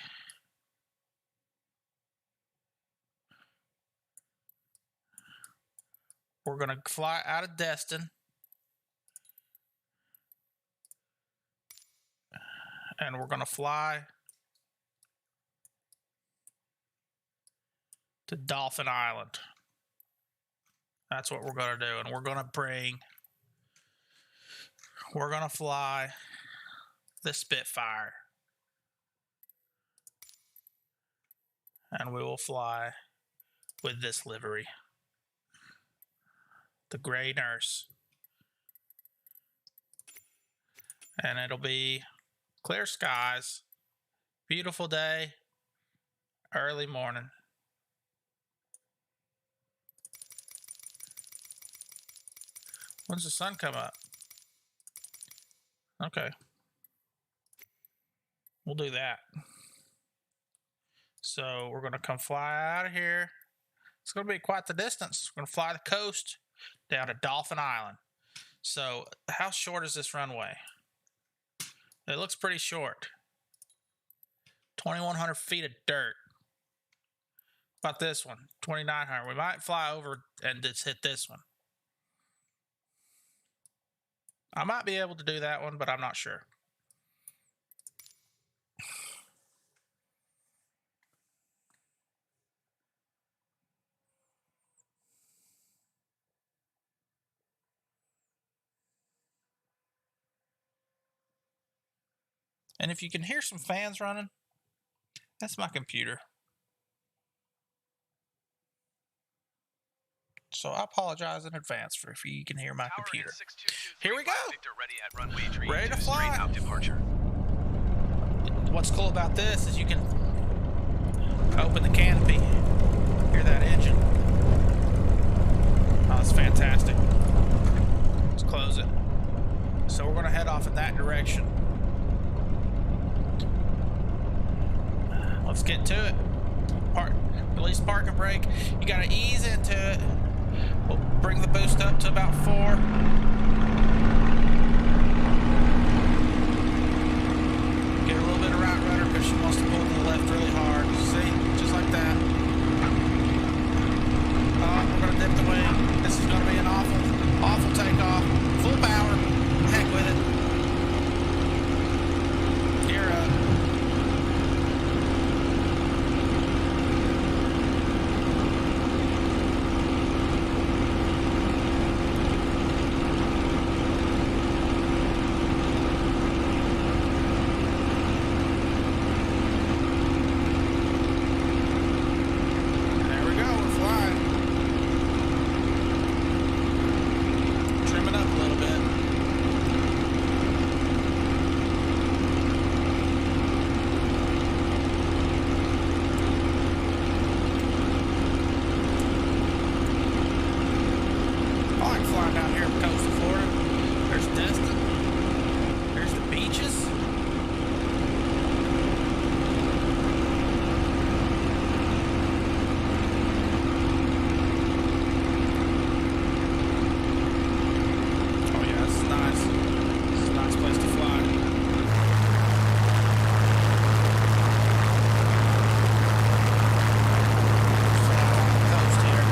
we're going to fly out of Destin and we're going to fly to Dauphin Island. That's what we're going to do. And we're going to fly the Spitfire. And we will fly with this livery. The Gray Nurse. And it'll be clear skies, beautiful day, early morning. When's the sun come up? Okay. We'll do that. So we're going to come fly out of here. It's going to be quite the distance. We're going to fly the coast down to Dauphin Island. So how short is this runway? It looks pretty short. 2,100 feet of dirt. About this one, 2,900. We might fly over and just hit this one. I might be able to do that one, but I'm not sure. And if you can hear some fans running, that's my computer. So I apologize in advance for if you can hear my computer. Here we go. Ready to fly. What's cool about this is you can open the canopy. Hear that engine? Oh, it's fantastic. Let's close it. So we're going to head off in that direction. Let's get to it. Release park and brake. You got to ease into it. We'll bring the boost up to about 4. Get a little bit of right rudder because she wants to pull to the left really hard. See? Just like that. We're going to dip the wing. This is going to be an awful takeoff. Full power. Heck with it. Gear up. coast of Florida. There's Destin. There's the beaches. Oh yeah, this is nice. This is a nice place to fly. Coast here.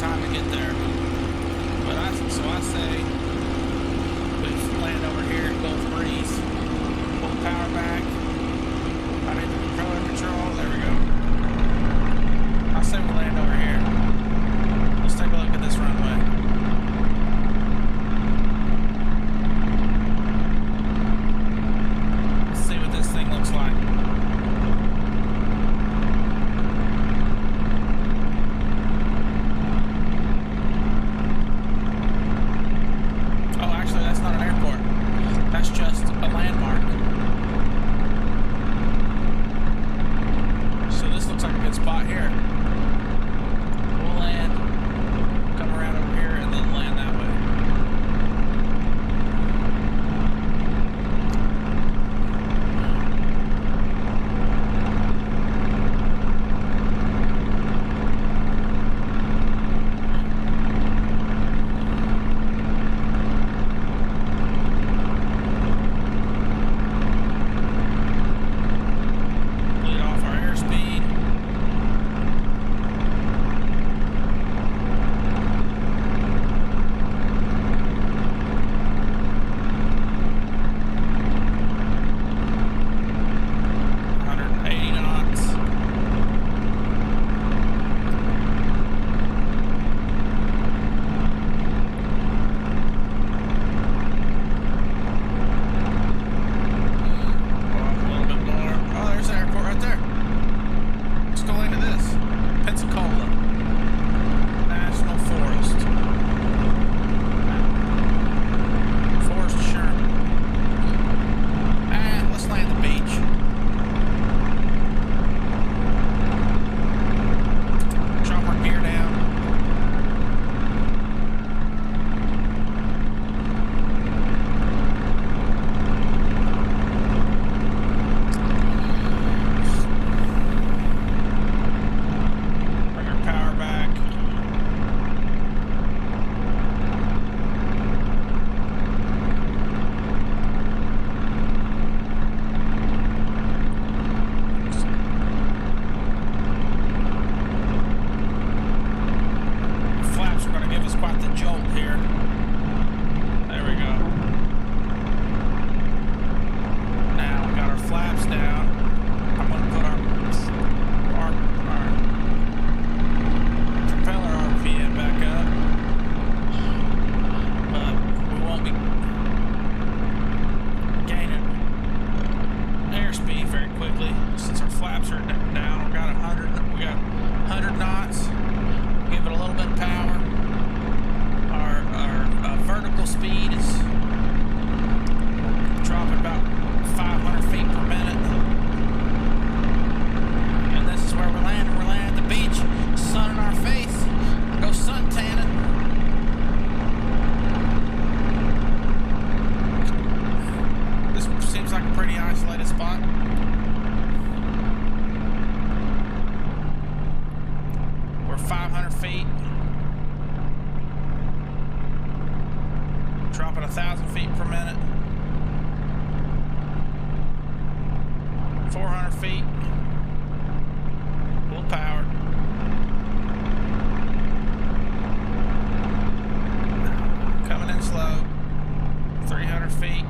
time to get there. But so I say we land over here at Gulf Breeze, pull the power back, I need the propeller control, there we go. I say we land over here. Let's take a look at this runway. Let's see what this thing looks like. That's just a landmark. So this looks like a good spot here. We'll land, come around over here, and then land that way. Dropping 1,000 feet per minute. 400 feet. Full power. Coming in slow. 300 feet.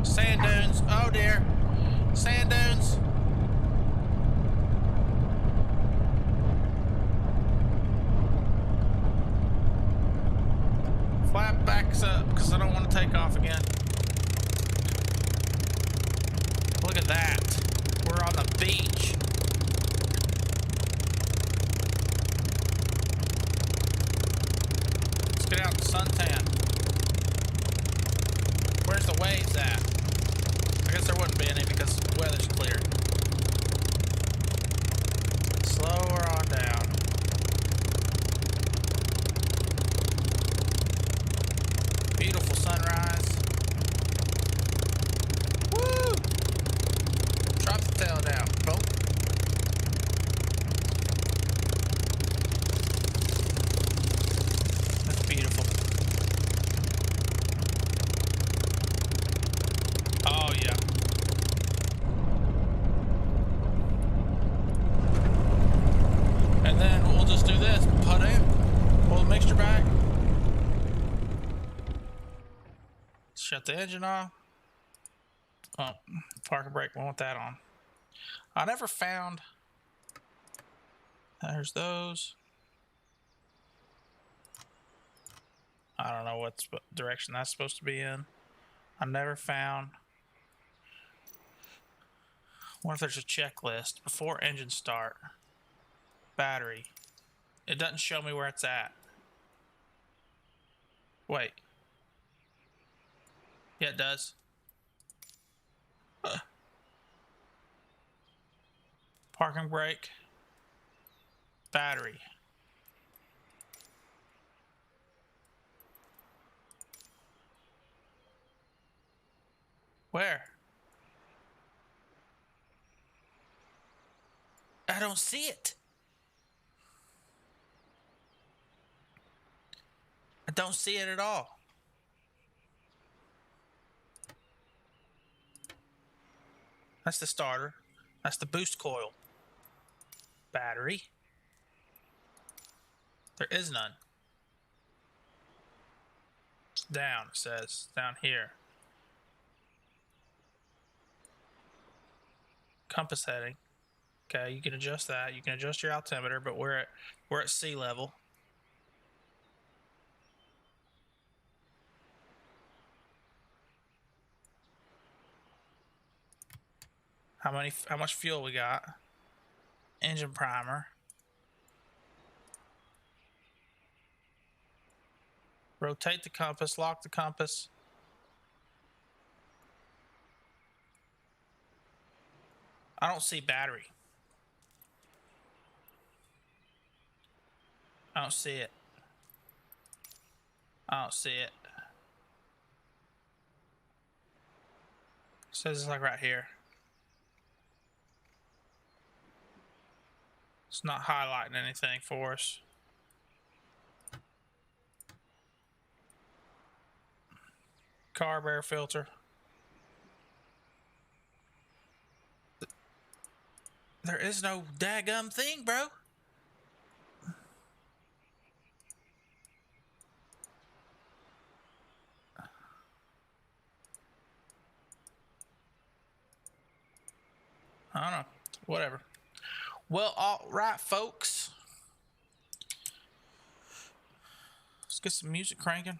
Sand dunes. Oh dear. Sand dunes. Flap backs up because I don't want to take off again. Look at that. We're on the beach. Let's get out in the suntan. Where's the waves at? I guess there wouldn't be any because the weather's clear. Slower on let's do this. Put in. Pull the mixture back. Shut the engine off. Oh, park and brake. We want that on. I never found. There's those. I don't know what direction that's supposed to be in. I never found. What if there's a checklist before engine start? Battery. It doesn't show me where it's at. Wait. Yeah, it does. Parking brake. Battery. Where? I don't see it. I don't see it at all. That's the starter. That's the boost coil. Battery. There is none. It's down, it says. Down here. Compass heading. Okay, you can adjust that. You can adjust your altimeter, but we're at sea level. How much fuel we got? Engine primer. Rotate the compass, lock the compass. I don't see battery. I don't see it. I don't see it. It says it's like right here. It's not highlighting anything for us. Carb air filter. There is no daggum thing, bro. I don't know. Whatever. Well, all right, folks. Let's get some music cranking.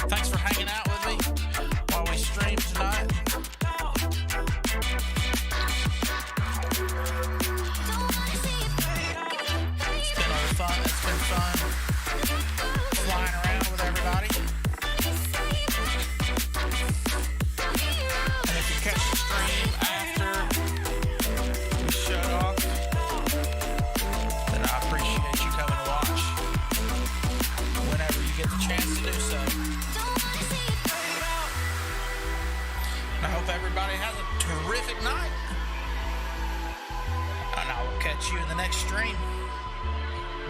Thanks for hanging out with me while we stream tonight. It's been fun flying around with everybody. And if you catch the stream after we shut off, then I appreciate you coming to watch whenever you get the chance to do so. And I hope everybody has a terrific night. And I will catch you in the next stream.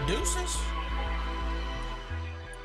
Deuces.